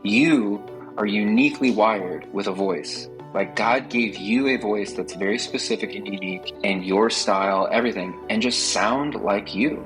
You are uniquely wired with a voice. Like God gave you a voice that's very specific and unique, and your style, everything, and just sound like you.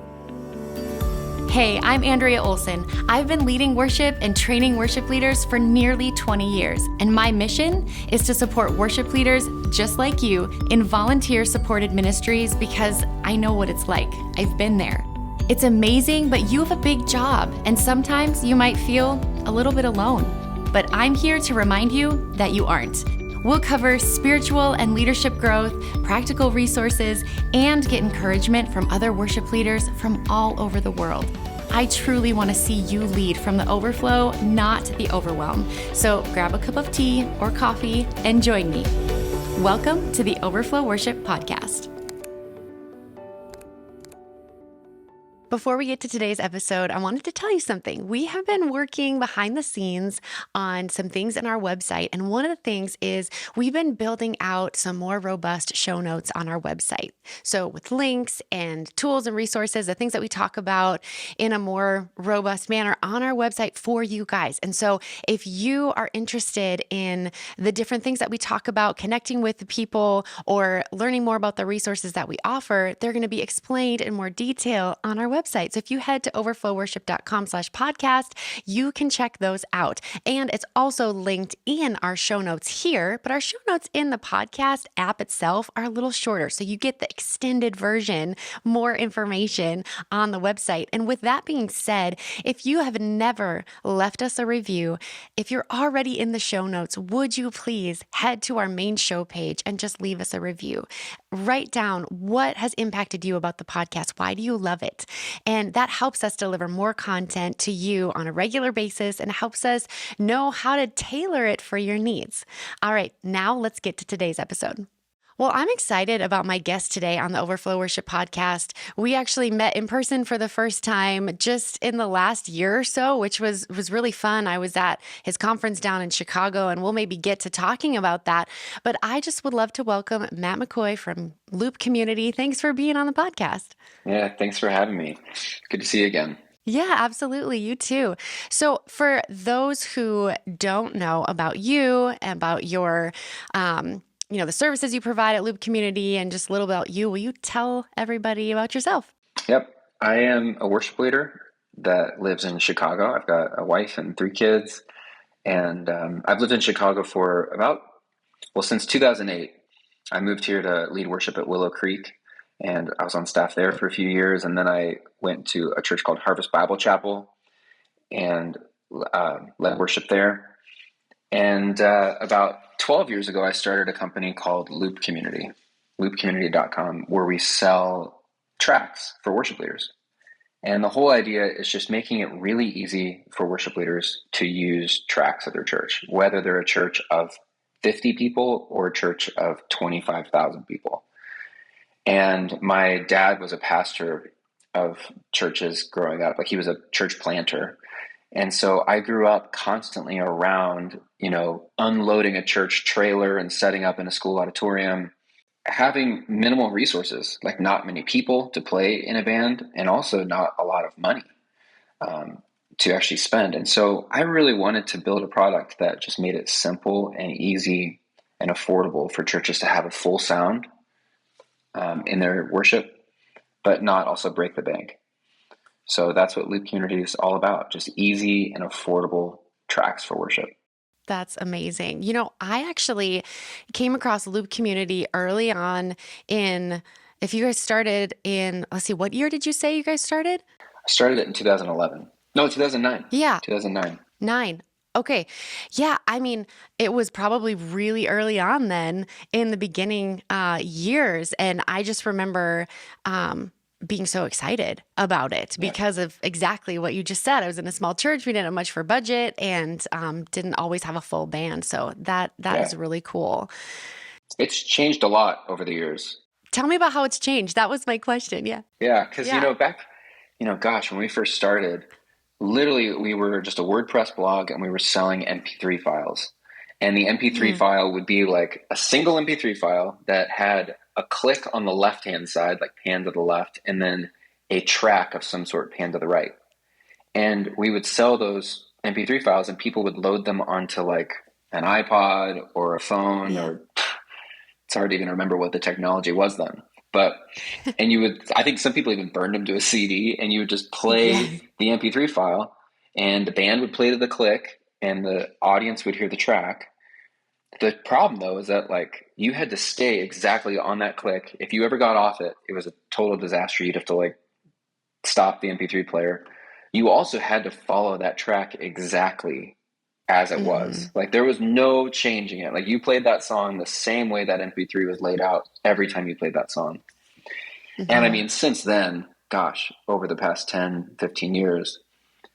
Hey, I'm Andrea Olson. I've been leading worship and training worship leaders for nearly 20 years, and my mission is to support worship leaders just like you in volunteer-supported ministries because I know what it's like. I've been there. It's amazing, but you have a big job, and sometimes you might feel a little bit alone. But I'm here to remind you that you aren't. We'll cover spiritual and leadership growth, practical resources, and get encouragement from other worship leaders from all over the world. I truly want to see you lead from the overflow, not the overwhelm. So grab a cup of tea or coffee and join me. Welcome to the Overflow Worship Podcast. Before we get to today's episode, I wanted to tell you something. We have been working behind the scenes on some things in our website, and one of the things is we've been building out some more robust show notes on our website. So with links and tools and resources, the things that we talk about in a more robust manner on our website for you guys. And so if you are interested in the different things that we talk about, connecting with the people or learning more about the resources that we offer, they're going to be explained in more detail on our website. So if you head to overflowworship.com/podcast, you can check those out. And it's also linked in our show notes here, but our show notes in the podcast app itself are a little shorter. So you get the extended version, more information on the website. And with that being said, if you have never left us a review, if you're already in the show notes, would you please head to our main show page and just leave us a review? Write down what has impacted you about the podcast. Why do you love it? And that helps us deliver more content to you on a regular basis and helps us know how to tailor it for your needs. All right, now let's get to today's episode. Well, I'm excited about my guest today on the Overflow Worship Podcast. We actually met in person for the first time just in the last year or so, which was really fun. I was at his conference down in Chicago, and we'll maybe get to talking about that. But I just would love to welcome Matt McCoy from Loop Community. Thanks for being on the podcast. Yeah, thanks for having me. Good to see you again. Yeah, absolutely. You too. So for those who don't know about you, about your the services you provide at Loop Community and just a little about you, will you tell everybody about yourself? Yep. I am a worship leader that lives in Chicago. I've got a wife and 3 kids, and I've lived in Chicago for since 2008. I moved here to lead worship at Willow Creek, and I was on staff there for a few years, and then I went to a church called Harvest Bible Chapel and led worship there. And about 12 years ago, I started a company called Loop Community, loopcommunity.com, where we sell tracks for worship leaders. And the whole idea is just making it really easy for worship leaders to use tracks at their church, whether they're a church of 50 people or a church of 25,000 people. And my dad was a pastor of churches growing up. Like, he was a church planter. And so I grew up constantly around, unloading a church trailer and setting up in a school auditorium, having minimal resources, like not many people to play in a band, and also not a lot of money to actually spend. And so I really wanted to build a product that just made it simple and easy and affordable for churches to have a full sound in their worship, but not also break the bank. So that's what Loop Community is all about, just easy and affordable tracks for worship. That's amazing. I actually came across Loop Community early on if you guys started in, let's see, what year did you say you guys started? I started it in 2011. No, 2009. Yeah. 2009. 9. Okay. Yeah. I mean, it was probably really early on then in the beginning years. And I just remember being so excited about it because of exactly what you just said. I was in a small church. We didn't have much for budget and didn't always have a full band. So that is really cool. It's changed a lot over the years. Tell me about how it's changed. That was my question. Yeah. Yeah. Because, back, when we first started, literally we were just a WordPress blog and we were selling MP3 files. And the MP3 file would be like a single MP3 file that had a click on the left-hand side, like pan to the left, and then a track of some sort pan to the right. And we would sell those MP3 files, and people would load them onto like an iPod or a phone, Yeah. or it's hard to even remember what the technology was then. But, and you would, I think some people even burned them to a CD, and you would just play Yes. the MP3 file, and the band would play to the click and the audience would hear the track. The problem though is that like you had to stay exactly on that click. If you ever got off it, it was a total disaster. You'd have to like stop the MP3 player. You also had to follow that track exactly as it was. Hmm. Like there was no changing it. Like you played that song the same way that MP3 was laid out every time you played that song. And I Hmm. mean, since then, gosh, over the past 10, 15 years,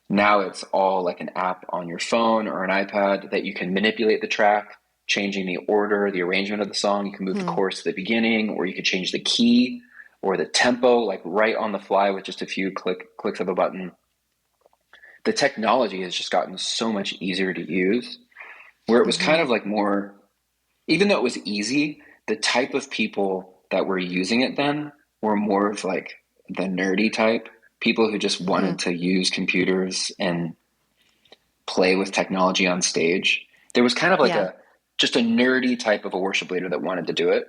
now it's all like an app on your phone or an iPad that you can manipulate the track, changing the order, the arrangement of the song. You can move the Hmm. chorus to the beginning, or you could change the key or the tempo, like right on the fly with just a few clicks of a button. The technology has just gotten so much easier to use, where it was kind Hmm. of like more, even though it was easy, the type of people that were using it then were more of like the nerdy type, people who just Hmm. wanted to use computers and play with technology on stage. There was kind of like Yeah. a just a nerdy type of a worship leader that wanted to do it.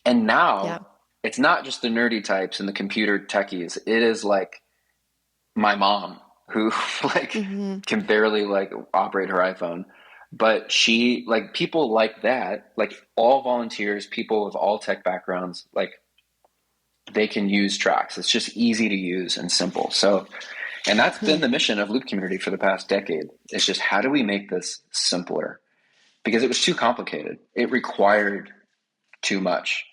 And Yeah. now it's not just the nerdy types and the computer techies. It is like my mom who like Hmm. can barely like operate her iPhone. But she like people like that, like all volunteers, people with all tech backgrounds, like they can use tracks. It's just easy to use and simple. So, and that's been the mission of Loop Community for the past decade. It's just how do we make this simpler? Because it was too complicated. It required too much.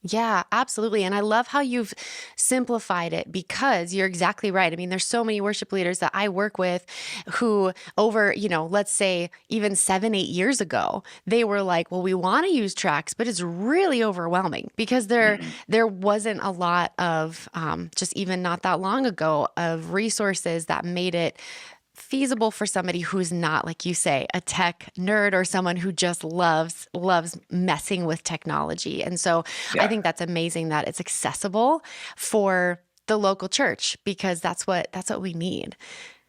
Yeah, absolutely. And I love how you've simplified it because you're exactly right. I mean, there's so many worship leaders that I work with who over, let's say even 7, 8 years ago, they were like, well, we want to use tracks, but it's really overwhelming because Mm-hmm. there wasn't a lot of just even not that long ago of resources that made it feasible for somebody who's not, like you say, a tech nerd or someone who just loves messing with technology. And so I Yeah. think that's amazing that it's accessible for the local church because that's what we need.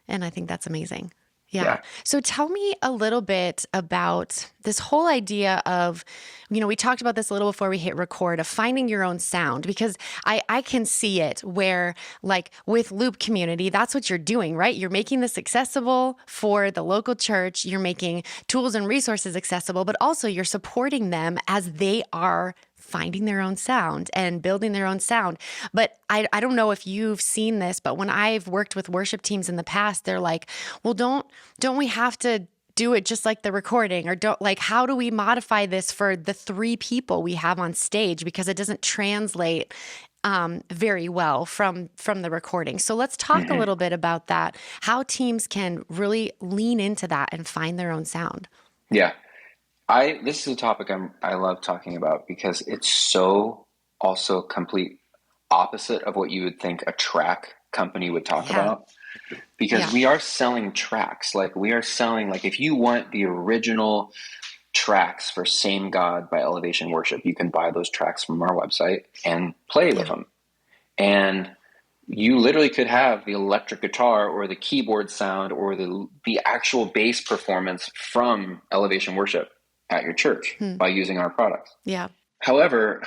And I think that's amazing. Yeah. Yeah. So tell me a little bit about this whole idea of, we talked about this a little before we hit record of finding your own sound because I can see it where like with Loop Community, that's what you're doing, right? You're making this accessible for the local church. You're making tools and resources accessible, but also you're supporting them as they are finding their own sound and building their own sound. But I don't know if you've seen this, but when I've worked with worship teams in the past, they're like, well, don't we have to do it just like the recording or don't like how do we modify this for the 3 people we have on stage because it doesn't translate very well from the recording. So let's talk a Mm-hmm. little bit about that, how teams can really lean into that and find their own sound. Yeah. This is a topic I love talking about because it's so also complete opposite of what you would think a track company would talk Yeah. about. Because Yeah. we are selling tracks. Like we are selling, like if you want the original tracks for Same God by Elevation Worship, you can buy those tracks from our website and play with Yeah. them. And you literally could have the electric guitar or the keyboard sound or the actual bass performance from Elevation Worship at your church Hmm. by using our products. Yeah. However,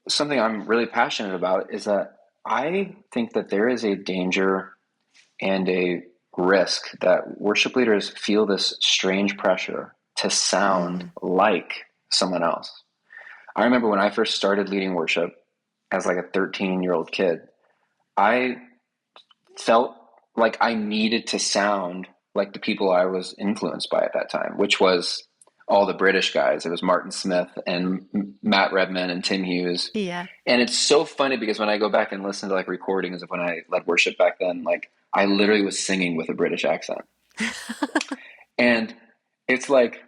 something I'm really passionate about is that I think that there is a danger and a risk that worship leaders feel this strange pressure to sound Mm. like someone else. I remember when I first started leading worship as like a 13-year-old kid, I felt like I needed to sound like the people I was influenced by at that time, which was all the British guys. It was Martin Smith and Matt Redman and Tim Hughes. Yeah. And it's so funny because when I go back and listen to like recordings of when I led worship back then, like I literally was singing with a British accent. And it's like,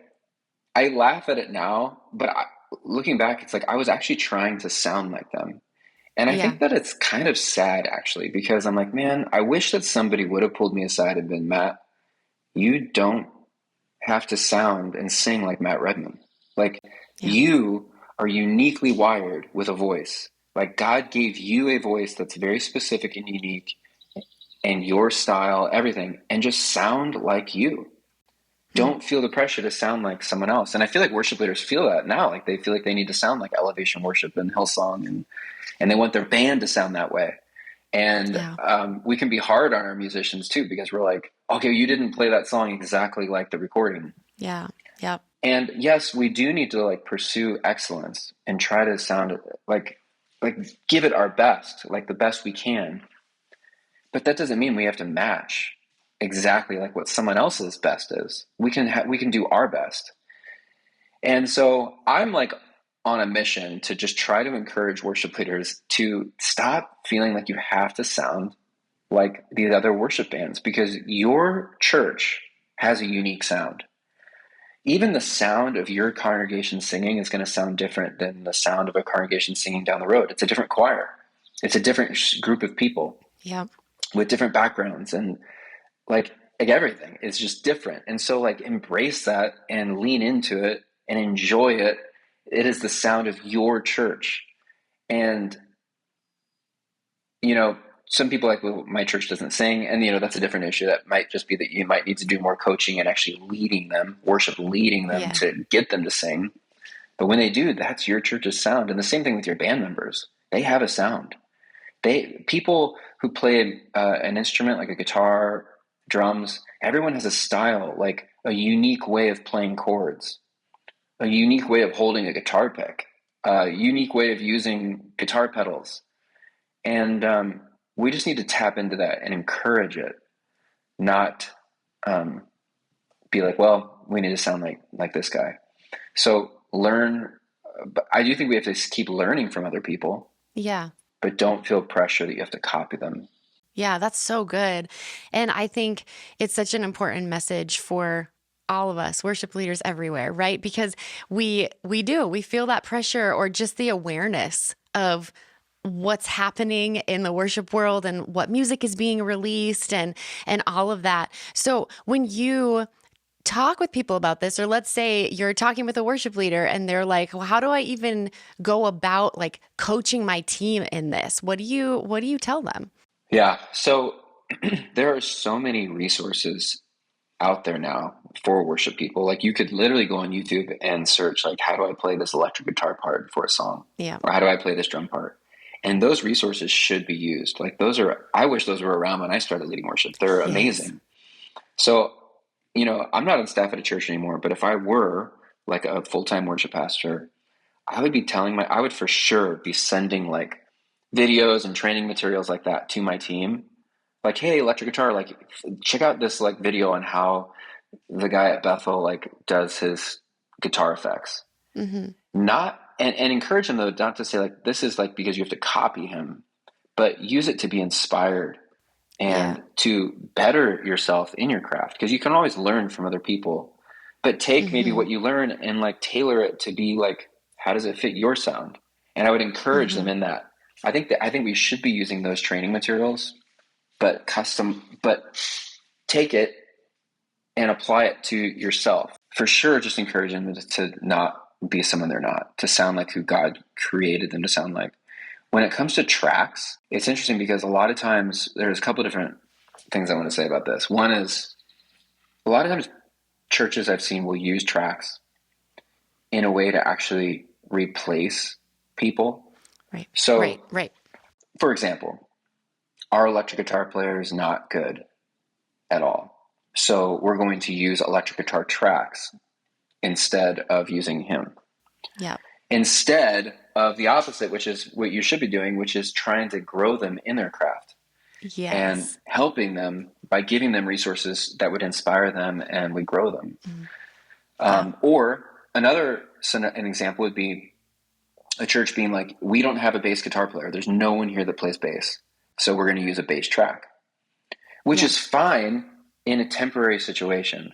I laugh at it now, but looking back, it's like I was actually trying to sound like them. And I Yeah. think that it's kind of sad actually, because I'm like, man, I wish that somebody would have pulled me aside and been, Matt, you don't have to sound and sing like Matt Redman. Like Yeah. you are uniquely wired with a voice. Like God gave you a voice that's very specific and unique. and your style, everything, and just sound like you. Don't feel the pressure to sound like someone else. And I feel like worship leaders feel that now. Like they feel like they need to sound like Elevation Worship and Hillsong, and they want their band to sound that way. And Yeah. we can be hard on our musicians too, because we're like, okay, you didn't play that song exactly like the recording. Yeah. Yep. And yes, we do need to like pursue excellence and try to sound like give it our best, like the best we can. But that doesn't mean we have to match exactly like what someone else's best is. We can do our best. And so I'm like on a mission to just try to encourage worship leaders to stop feeling like you have to sound like these other worship bands, because your church has a unique sound. Even the sound of your congregation singing is going to sound different than the sound of a congregation singing down the road. It's a different choir. It's a different group of people Yep. with different backgrounds, and like everything is just different. And so like embrace that and lean into it and enjoy it. It is the sound of your church. And some people like, well, my church doesn't sing, and that's a different issue. That might just be that you might need to do more coaching and actually leading them Yeah. to get them to sing. But when they do, that's your church's sound. And the same thing with your band members. They have a sound. People who play an instrument like a guitar, drums, everyone has a style, like a unique way of playing chords, a unique way of holding a guitar pick, a unique way of using guitar pedals. And we just need to tap into that and encourage it, not be like, well, we need to sound like this guy. So learn. I do think we have to keep learning from other people. Yeah. But don't feel pressure that you have to copy them. Yeah, that's so good. And I think it's such an important message for all of us, worship leaders everywhere, right? Because we feel that pressure, or just the awareness of what's happening in the worship world and what music is being released and all of that. So when you talk with people about this, or let's say you're talking with a worship leader and they're like, well, how do I even go about like coaching my team in this? What do you tell them? Yeah. So there are so many resources out there now for worship people. Like you could literally go on YouTube and search like, how do I play this electric guitar part for a song? Yeah. Or how do I play this drum part? And those resources should be used. Like I wish those were around when I started leading worship. They're Yes. amazing. So, I'm not on staff at a church anymore, but if I were like a full-time worship pastor, I would for sure be sending like videos and training materials like that to my team. Like, hey, electric guitar, like check out this like video on how the guy at Bethel like does his guitar effects. Mm-hmm. Not and encourage them though, not to say like this is like because you have to copy him, but use it to be inspired Yeah. and to better yourself in your craft, because you can always learn from other people. But take maybe Mm-hmm. what you learn and like tailor it to be like, how does it fit your sound? And I would encourage them Mm-hmm. in that. I think we should be using those training materials, but take it and apply it to yourself. For sure, just encourage them to not be someone they're not, to sound like who God created them to sound like. When it comes to tracks, it's interesting because a lot of times there's a couple of different things I want to say about this. One is a lot of times churches I've seen will use tracks in a way to actually replace people. Right. So, Right. for example, our electric guitar player is not good at all. So we're going to use electric guitar tracks instead of using him. Yeah. Instead of the opposite, which is what you should be doing, which is trying to grow them in their craft and Yes. helping them by giving them resources that would inspire them and would grow them. Yeah. Or an example would be a church being like, we don't have a bass guitar player. There's no one here that plays bass. So we're going to use a bass track, which Yeah. is fine in a temporary situation,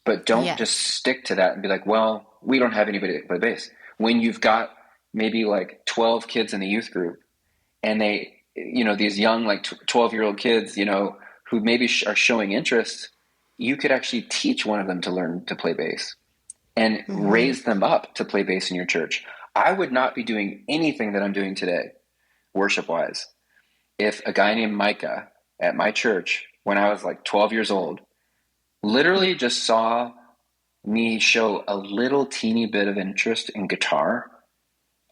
but don't just Yes. stick to that and be like, well, we don't have anybody that play bass. When you've got maybe like 12 kids in the youth group and these young, like 12-year-old kids, who maybe are showing interest, you could actually teach one of them to learn to play bass and Mm-hmm. raise them up to play bass in your church. I would not be doing anything that I'm doing today, worship-wise, if a guy named Micah at my church when I was like 12 years old literally just saw me show a little teeny bit of interest in guitar.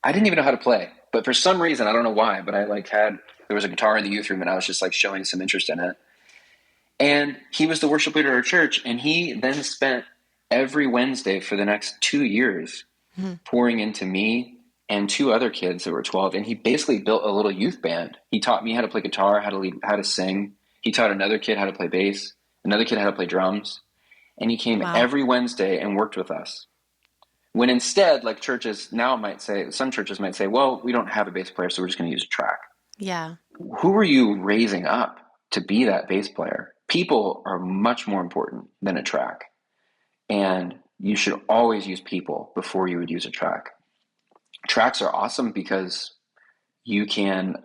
I didn't even know how to play, but for some reason, I don't know why, but there was a guitar in the youth room and I was just like showing some interest in it. And he was the worship leader of our church. And he then spent every Wednesday for the next 2 years pouring into me and two other kids that were 12. And he basically built a little youth band. He taught me how to play guitar, how to lead, how to sing. He taught another kid how to play bass, another kid how to play drums. And he came every Wednesday and worked with us. When instead, like churches now might say, some churches might say, well, we don't have a bass player, so we're just going to use a track. Yeah. Who are you raising up to be that bass player? People are much more important than a track. And you should always use people before you would use a track. Tracks are awesome because you can,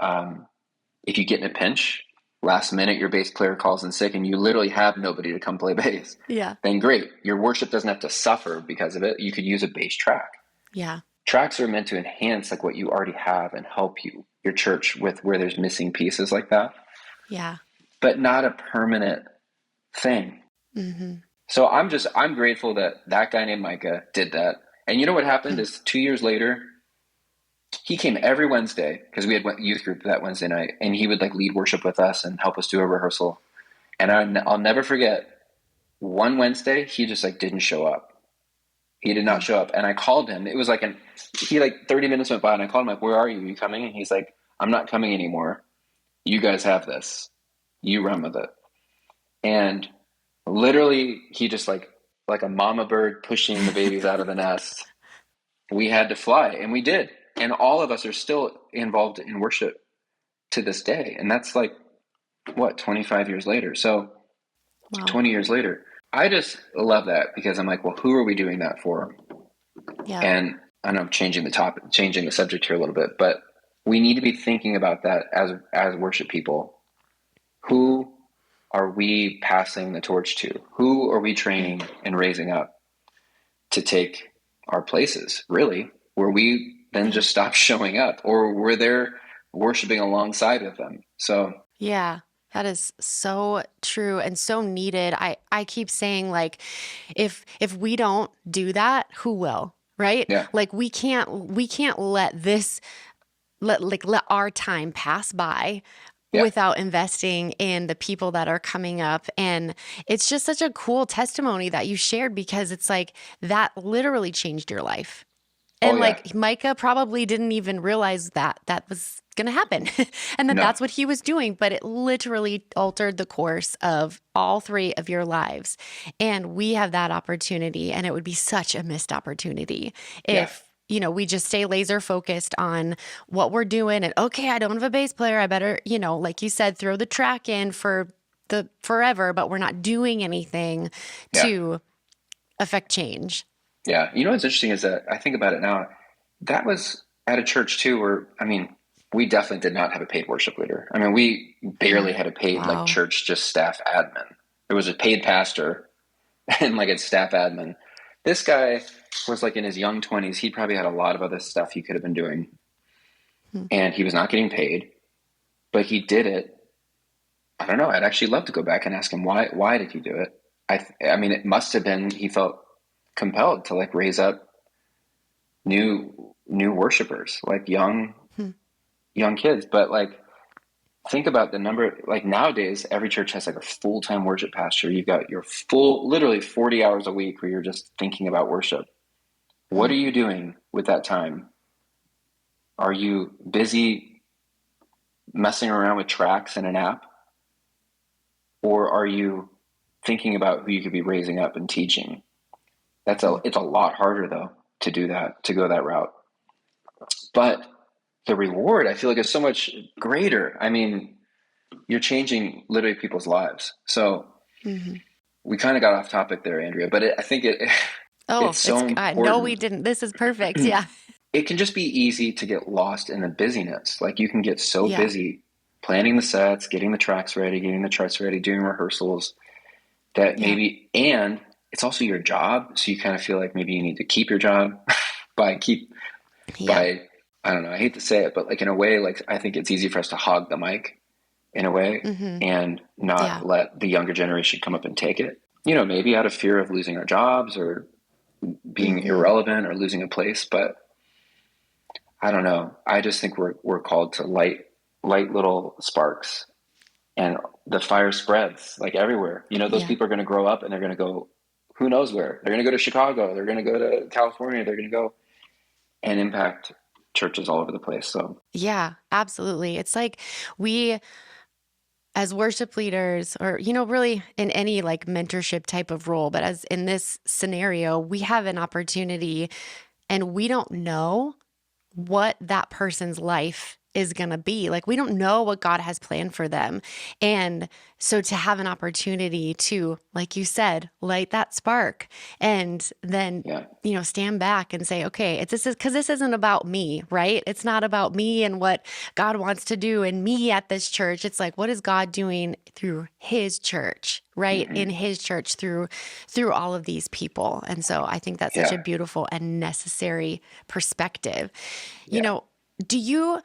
if you get in a pinch, last minute your bass player calls in sick and you literally have nobody to come play bass. Yeah. Then great. Your worship doesn't have to suffer because of it. You could use a bass track. Yeah. Tracks are meant to enhance like what you already have and help your church with where there's missing pieces like that. Yeah. But not a permanent thing. Mm-hmm. So I'm grateful that guy named Micah did that. And you know what happened is 2 years later, he came every Wednesday because we had youth group that Wednesday night, and he would like lead worship with us and help us do a rehearsal. And I'll never forget one Wednesday, he just like didn't show up. He did not show up. And I called him. It was like 30 minutes went by and I called him like, where are you? Are you coming? And he's like, I'm not coming anymore. You guys have this. You run with it. And literally he just like a mama bird pushing the babies out of the nest. We had to fly and we did. And all of us are still involved in worship to this day. And that's like, 25 years later. So 20 years later, I just love that because I'm like, well, who are we doing that for? Yeah. And I know I'm changing the subject here a little bit, but we need to be thinking about that as worship people. Who are we passing the torch to? Who are we training and raising up to take our places, really, where we then just stop showing up or we're there worshiping alongside with them? So yeah. That is so true and so needed. I keep saying like, if we don't do that, who will? Right? Yeah. Like we can't let our time pass by without investing in the people that are coming up. And it's just such a cool testimony that you shared because it's like that literally changed your life. And Micah probably didn't even realize that was going to happen and that's what he was doing. But it literally altered the course of all three of your lives. And we have that opportunity. And it would be such a missed opportunity if, we just stay laser focused on what we're doing. And okay, I don't have a bass player. I better, like you said, throw the track in for the forever, but we're not doing anything to affect change. Yeah. You know, what's interesting is that I think about it now, that was at a church too, where, we definitely did not have a paid worship leader. We barely had a paid like church, just staff admin. There was a paid pastor and like a staff admin. This guy was like in his young 20s. He probably had a lot of other stuff he could have been doing and he was not getting paid, but he did it. I don't know. I'd actually love to go back and ask him why did he do it? It must have been, he felt compelled to like raise up new worshipers, like young kids. But like, think about the number, like nowadays, every church has like a full-time worship pastor. You've got your full, literally 40 hours a week where you're just thinking about worship. What are you doing with that time? Are you busy messing around with tracks in an app? Or are you thinking about who you could be raising up and teaching? It's a lot harder though to do that, to go that route. But the reward, I feel like, is so much greater. You're changing literally people's lives. So we kind of got off topic there, Andrea, but I think it's so important. No, we didn't. This is perfect. Yeah. It can just be easy to get lost in the busyness. Like you can get so busy planning the sets, getting the tracks ready, getting the charts ready, doing rehearsals that maybe, and it's also your job. So you kind of feel like maybe you need to keep your job by, I don't know, I hate to say it, but like in a way, like I think it's easy for us to hog the mic in a way, Mm-hmm. and Yeah. not let the younger generation come up and take it. Maybe out of fear of losing our jobs or being Mm-hmm. irrelevant or losing a place. But I don't know. I just think we're called to light little sparks, and the fire spreads like everywhere. Those Yeah. people are going to grow up and they're going to go, who knows where? They're going to go to Chicago. They're going to go to California. They're going to go and impact churches all over the place. So Yeah, absolutely. It's like we, as worship leaders, or, really in any like mentorship type of role, but as in this scenario, we have an opportunity and we don't know what that person's life is going to be. Like, we don't know what God has planned for them. And so to have an opportunity to, like you said, light that spark and then, yeah, stand back and say, okay, this is because this isn't about me, right? It's not about me and what God wants to do and me at this church. It's like, what is God doing through his church, right? mm-hmm. In his church through all of these people. And so I think that's such a Yeah, beautiful and necessary perspective. You yeah. know,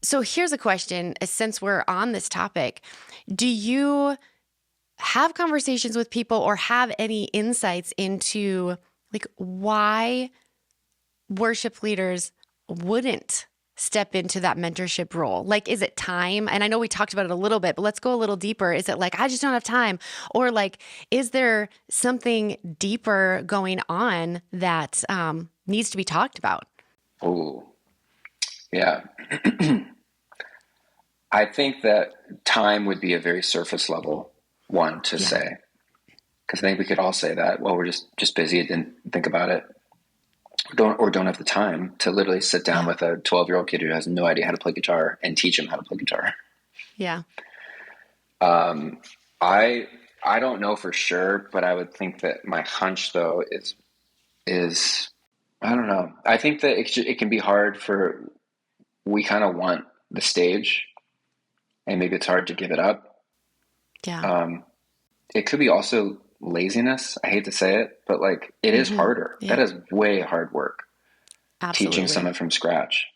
so here's a question, since we're on this topic, do you have conversations with people or have any insights into like why worship leaders wouldn't step into that mentorship role? Like, is it time? And I know we talked about it a little bit, but let's go a little deeper. Is it like, I just don't have time? Or like, is there something deeper going on that needs to be talked about? Oh, yeah. I think that time would be a very surface level one to Yeah. say, because I think we could all say that. Well, we're just busy and didn't think about it, don't have the time to literally sit down Yeah. with a 12-year-old kid who has no idea how to play guitar and teach him how to play guitar. Yeah. I don't know for sure, but I would think that my hunch though is I don't know. I think that it can be hard we kind of want the stage, and maybe it's hard to give it up. Yeah. It could be also laziness. I hate to say it, but like it is Mm-hmm. harder. That Yeah. is way hard work, teaching Absolutely. someone from scratch.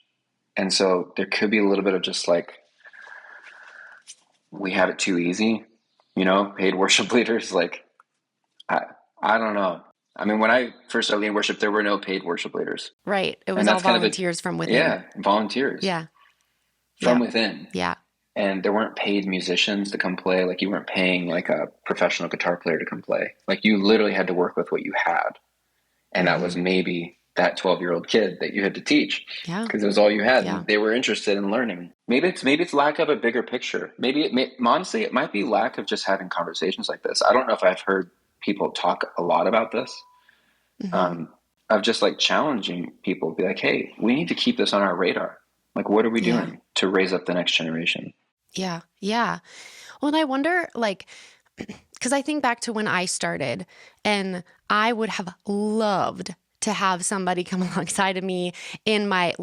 And so there could be a little bit of just like, we have it too easy, paid worship leaders. Like, I, I don't know. I mean, when I first started leading worship, there were no paid worship leaders. Right. It And was all that's kind of volunteers from within. yeah, volunteers Yeah. from Yeah. within. Yeah. And there weren't paid musicians to come play. Like, you weren't paying like a professional guitar player to come play. Like, you literally had to work with what you had. And that was Mm-hmm. maybe that 12-year-old kid that you had to teach, Yeah. because it was all you had. Yeah. And they were interested in learning. Maybe it's lack of a bigger picture. Honestly, it might be lack of just having conversations like this. I don't know if I've heard people talk a lot about this, Mm-hmm. of just like challenging people, be like, hey, we need to keep this on our radar. Like, what are we Yeah. doing to raise up the next generation? Yeah. Yeah. Well, and I wonder, like, because I think back to when I started, and I would have loved to have somebody come alongside of me in my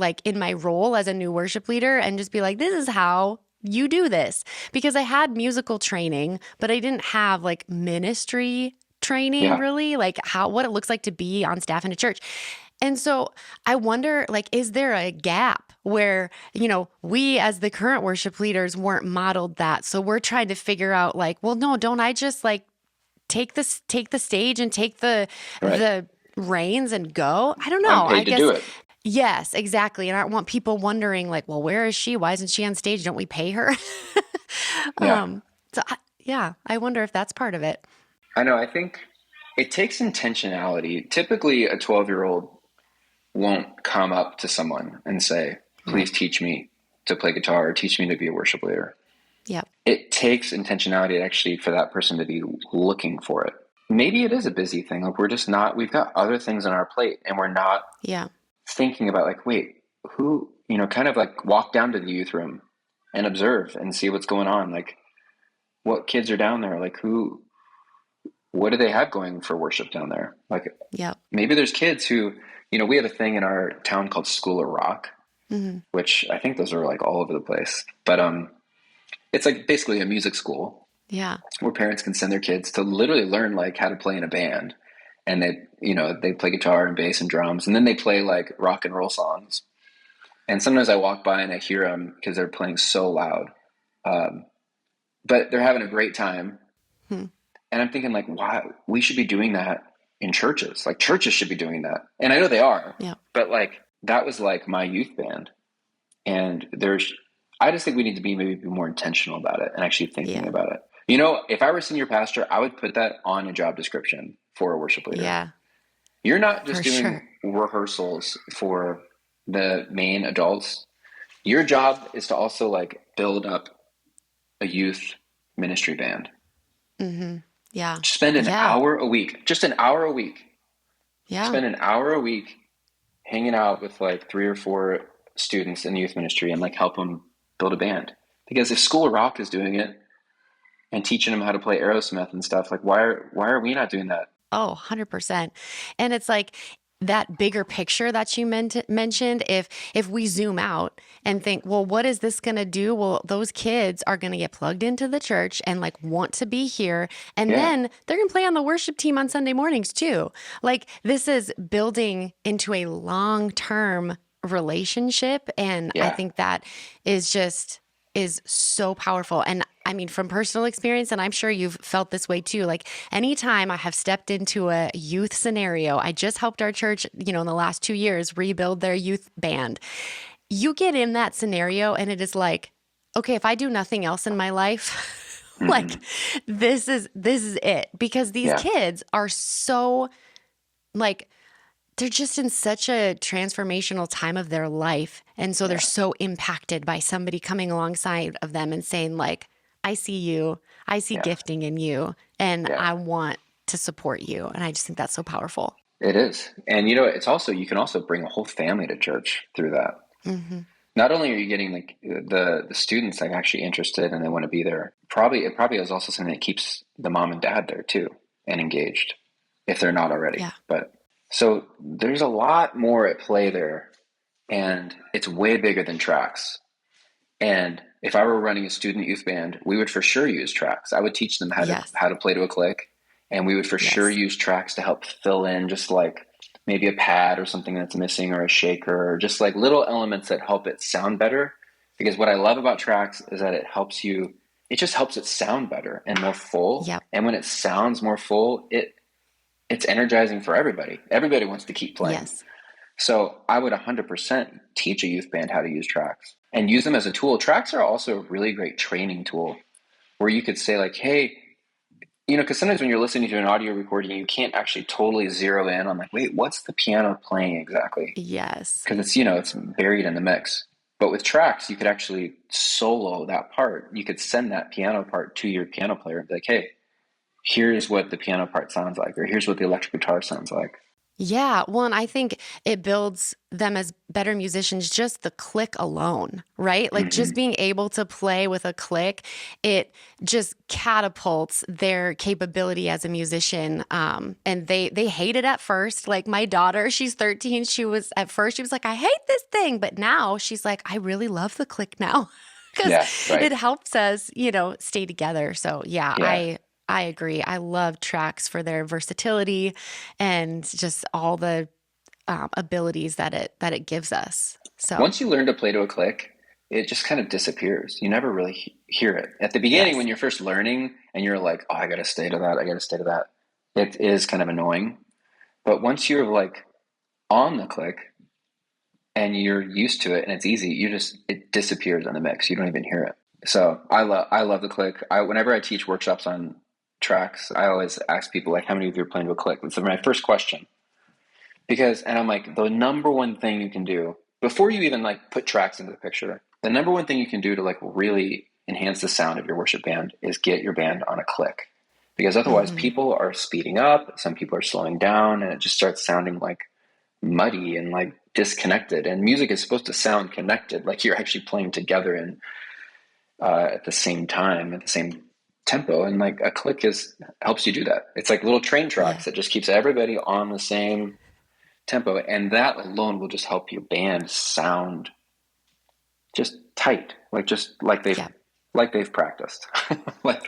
role as a new worship leader and just be like, this is how you do this. Because I had musical training, but I didn't have like ministry training, Yeah. really, like what it looks like to be on staff in a church. And so I wonder, like, is there a gap where, we as the current worship leaders weren't modeled that? So we're trying to figure out, like, well, no, don't I just like take the stage and take Right. the reins and go? I don't I'm know. I paid to do guess, it. yes, exactly. And I don't want people wondering, like, well, where is she? Why isn't she on stage? Don't we pay her? Yeah. Yeah, I wonder if that's part of it. I know. I think it takes intentionality. Typically, a 12-year-old won't come up to someone and say, please Right. teach me to play guitar or teach me to be a worship leader. Yep. It takes intentionality actually for that person to be looking for it. Maybe it is a busy thing. Like, we've got other things on our plate and we're not Yeah. thinking about like, wait, who, kind of like walk down to the youth room and observe and see what's going on. Like, what kids are down there? Like, what do they have going for worship down there? Like, Yep. maybe there's kids who, we have a thing in our town called School of Rock, Mm-hmm. which I think those are like all over the place. But it's like basically a music school Yeah. where parents can send their kids to literally learn like how to play in a band. And they play guitar and bass and drums, and then they play like rock and roll songs. And sometimes I walk by and I hear them because they're playing so loud. but they're having a great time. Hmm. And I'm thinking like, wow, we should be doing that in churches. Like churches should be doing that. And I know they are, Yeah. but like that was like my youth band. And I just think we need to maybe be more intentional about it and actually thinking Yeah. about it. You know, if I were senior pastor, I would put that on a job description for a worship leader. Yeah. You're not For just doing sure. rehearsals for the main adults. Your job is to also like build up a youth ministry band. Mm-hmm. Yeah. Spend an Yeah. hour a week, just an hour a week. Yeah. Spend an hour a week hanging out with like 3 or 4 students in youth ministry and like help them build a band. Because if School of Rock is doing it and teaching them how to play Aerosmith and stuff, like why are we not doing that? Oh, 100%. And it's like that bigger picture that you mentioned, if we zoom out and think, well, what is this going to do? Well, those kids are going to get plugged into the church and like want to be here. And Yeah. then they're going to play on the worship team on Sunday mornings too. Like this is building into a long-term relationship. And I Yeah. think that is so powerful. And I mean, from personal experience, and I'm sure you've felt this way too, like anytime I have stepped into a youth scenario, I just helped our church, in the last 2 years rebuild their youth band. You get in that scenario and it is like, okay, if I do nothing else in my life, like this is it, because these Yeah. kids are so like, they're just in such a transformational time of their life. And so they're so impacted by somebody coming alongside of them and saying like, I see you, I see Yeah. gifting in you, and Yeah. I want to support you. And I just think that's so powerful. It is. And it's also, you can also bring a whole family to church through that. Mm-hmm. Not only are you getting like the students like actually interested and they want to be there, it probably is also something that keeps the mom and dad there too and engaged if they're not already. Yeah. But so there's a lot more at play there, and it's way bigger than tracks. And if I were running a student youth band, we would for sure use tracks. I would teach them how to play to a click, and we would for sure use tracks to help fill in just like maybe a pad or something that's missing, or a shaker, or just like little elements that help it sound better. Because what I love about tracks is that it just helps it sound better and more full. Yep. And when it sounds more full, it's energizing for everybody. Everybody wants to keep playing. Yes. So I would 100% teach a youth band how to use tracks and use them as a tool. Tracks are also a really great training tool where you could say like, hey, because sometimes when you're listening to an audio recording, you can't actually totally zero in on like, wait, what's the piano playing exactly? Yes. Because it's buried in the mix. But with tracks, you could actually solo that part. You could send that piano part to your piano player and be like, hey, here's what the piano part sounds like, or here's what the electric guitar sounds like. Yeah. Well, and I think it builds them as better musicians, just the click alone, right? Like just being able to play with a click, it just catapults their capability as a musician. And they hate it at first. Like my daughter, she's 13. She was like, I hate this thing. But now she's like, I really love the click now because it helps us, stay together. So yeah. I agree. I love tracks for their versatility and just all the abilities that it gives us. So once you learn to play to a click, it just kind of disappears. You never really hear it. At the beginning, when you're first learning and you're like, oh, I got to stay to that. It is kind of annoying. But once you're like on the click and you're used to it and it's easy, it disappears in the mix. You don't even hear it. So I love the click. Whenever I teach workshops on tracks, I always ask people like, how many of you are playing to a click? That's my first question. And I'm like, the number one thing you can do before you even like put tracks into the picture, the number one thing you can do to like really enhance the sound of your worship band is get your band on a click, because otherwise people are speeding up, some people are slowing down, and it just starts sounding like muddy and like disconnected. And music is supposed to sound connected, like you're actually playing together and at the same time, at the same tempo. And like a click helps you do that. It's like little train tracks that just keeps everybody on the same tempo, and that alone will just help your band sound just tight, like they've practiced.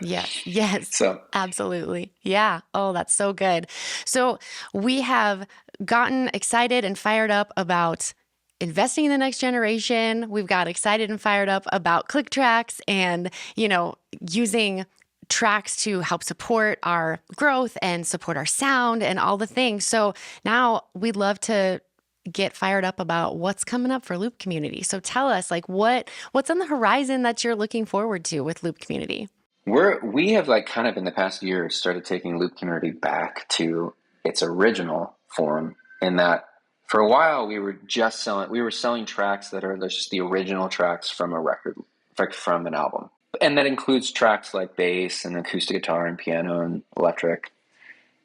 Yes. So absolutely. Yeah. Oh, that's so good. So we have gotten excited and fired up about investing in the next generation. We've got excited and fired up about click tracks and, using tracks to help support our growth and support our sound and all the things. So now we'd love to get fired up about what's coming up for Loop Community. So tell us, like, what's on the horizon that you're looking forward to with Loop Community? We have like kind of in the past year started taking Loop Community back to its original form, in that for a while we were selling tracks that are just the original tracks from a record, like from an album. And that includes tracks like bass and acoustic guitar and piano and electric.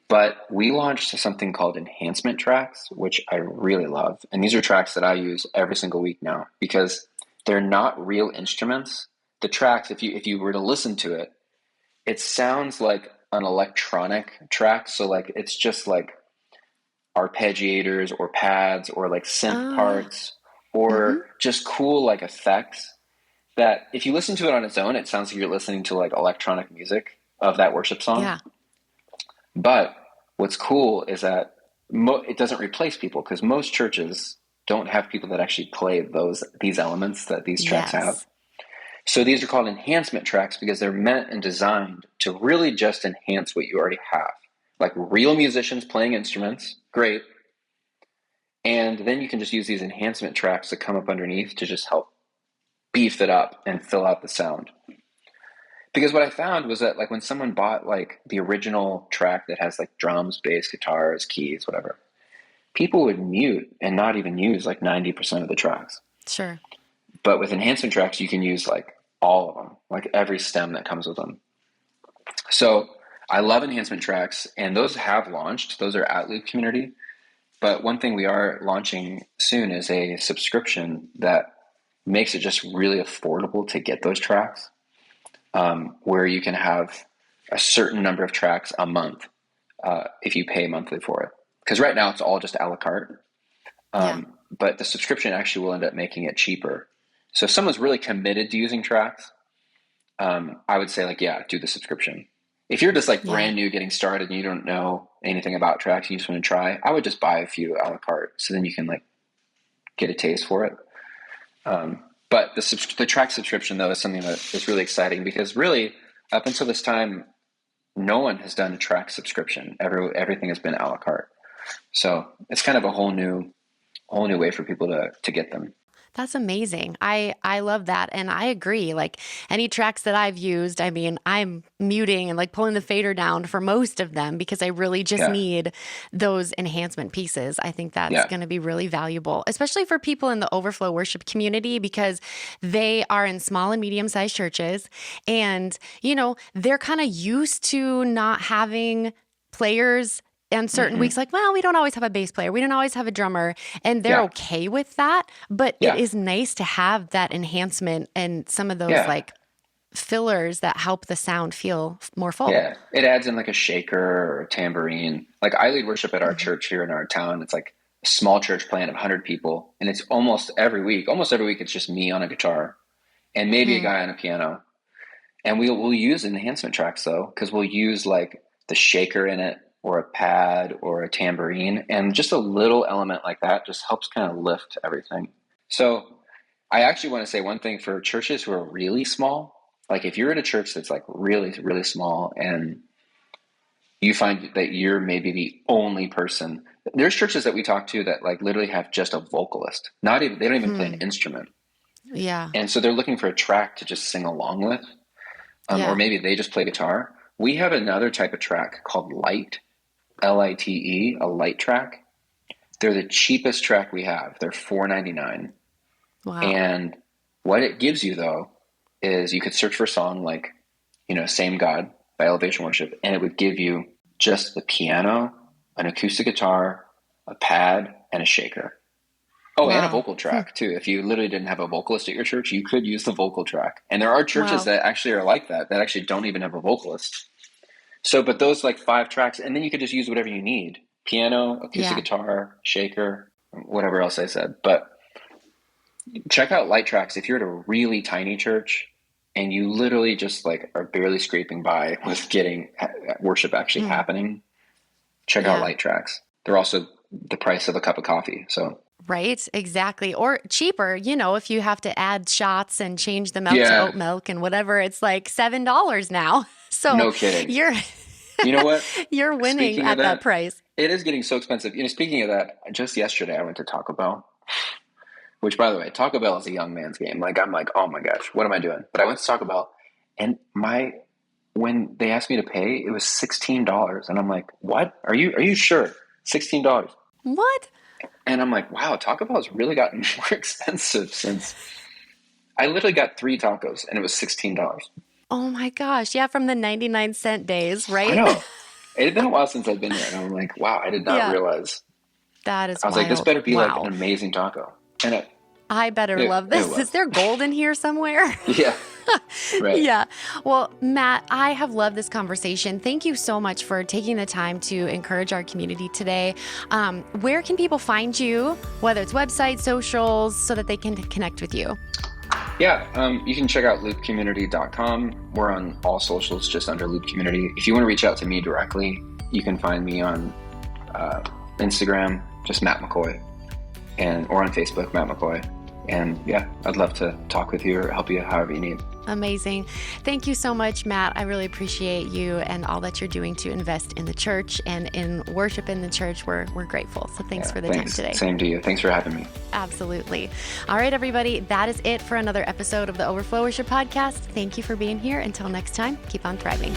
But we launched something called enhancement tracks, which I really love. And these are tracks that I use every single week now because they're not real instruments. The tracks, if you were to listen to it, it sounds like an electronic track. So like it's just like arpeggiators or pads or like synth parts or just cool like effects that if you listen to it on its own, it sounds like you're listening to like electronic music of that worship song. Yeah. But what's cool is that it doesn't replace people, because most churches don't have people that actually play these elements that these tracks have. So these are called enhancement tracks because they're meant and designed to really just enhance what you already have. Like real musicians playing instruments, great. And then you can just use these enhancement tracks to come up underneath to just help beef it up and fill out the sound. Because what I found was that like when someone bought like the original track that has like drums, bass, guitars, keys, whatever, people would mute and not even use like 90% of the tracks. Sure. But with enhancement tracks, you can use like all of them, like every stem that comes with them. So I love enhancement tracks, and those have launched. Those are at Loop Community. But one thing we are launching soon is a subscription that makes it just really affordable to get those tracks, where you can have a certain number of tracks a month if you pay monthly for it. Because right now it's all just a la carte. But the subscription actually will end up making it cheaper. So if someone's really committed to using tracks, I would say like, yeah, do the subscription. If you're just like brand new getting started and you don't know anything about tracks, you just want to try, I would just buy a few a la carte. So then you can like get a taste for it. But the track subscription though is something that is really exciting, because really up until this time, no one has done a track subscription. Everything has been a la carte. So it's kind of a whole new way for people to get them. That's amazing. I love that. And I agree. Like any tracks that I've used, I mean, I'm muting and like pulling the fader down for most of them because I really just need those enhancement pieces. I think that's going to be really valuable, especially for people in the Overflow Worship community, because they are in small and medium-sized churches. And, they're kind of used to not having players and certain weeks, like, well, we don't always have a bass player. We don't always have a drummer. And they're okay with that. But it is nice to have that enhancement and some of those like fillers that help the sound feel more full. Yeah, it adds in like a shaker or a tambourine. Like I lead worship at our church here in our town. It's like a small church plant of 100 people. And it's almost every week it's just me on a guitar and maybe a guy on a piano. And we'll use enhancement tracks though, because we'll use like the shaker in it, or a pad or a tambourine, and just a little element like that just helps kind of lift everything. So I actually want to say one thing for churches who are really small. Like if you're at a church that's like really, really small and you find that you're maybe the only person, there's churches that we talk to that like literally have just a vocalist. They don't even play an instrument. Yeah. And so they're looking for a track to just sing along with, or maybe they just play guitar. We have another type of track called Light. Lite, a light track. They're the cheapest track we have. They're $4.99. Wow. And what it gives you though is you could search for a song like, Same God by Elevation Worship, and it would give you just the piano, an acoustic guitar, a pad, and a shaker. Oh, and a vocal track too. If you literally didn't have a vocalist at your church, you could use the vocal track. And there are churches that actually are like that actually don't even have a vocalist. So, but those like 5 tracks, and then you could just use whatever you need. Piano, acoustic guitar, shaker, whatever else I said. But check out light tracks if you're at a really tiny church and you literally just like are barely scraping by with getting worship actually happening. Check out light tracks. They're also the price of a cup of coffee. So Right, exactly. Or cheaper, if you have to add shots and change the milk to yeah, oat milk and whatever, it's like $7 now. So no kidding. you're You know what? you're winning Speaking of at that that, price. it is getting so expensive. Speaking of that, just yesterday I went to Taco Bell, which, by the way, Taco Bell is a young man's game. Like, I'm like, oh my gosh, what am I doing? But I went to Taco Bell, and when they asked me to pay, it was $16, and I'm like, what? Are you sure? $16? What? And I'm like, wow, Taco Bell has really gotten more expensive since I literally got 3 tacos, and it was $16. Oh my gosh. Yeah, from the 99-cent days, I right? know. It had been a while since I've been there, and I'm like, wow, I did not Yeah, realize. that is I was like, this wild. better be like an Wow. amazing taco. And I better love it this. was. Is there gold in here somewhere? Yeah, right. Yeah. Well, Matt, I have loved this conversation. Thank you so much for taking the time to encourage our community today. Where can people find you, whether it's website, socials, so that they can connect with you? Yeah, you can check out loopcommunity.com. We're on all socials just under Loop Community. If you want to reach out to me directly, you can find me on Instagram, just Matt McCoy, or on Facebook, Matt McCoy. And yeah, I'd love to talk with you or help you however you need. Amazing. Thank you so much, Matt. I really appreciate you and all that you're doing to invest in the church and in worship in the church. We're grateful. So thanks for the time today. Same to you. Thanks for having me. Absolutely. All right, everybody. That is it for another episode of the Overflow Worship Podcast. Thank you for being here. Until next time, keep on thriving.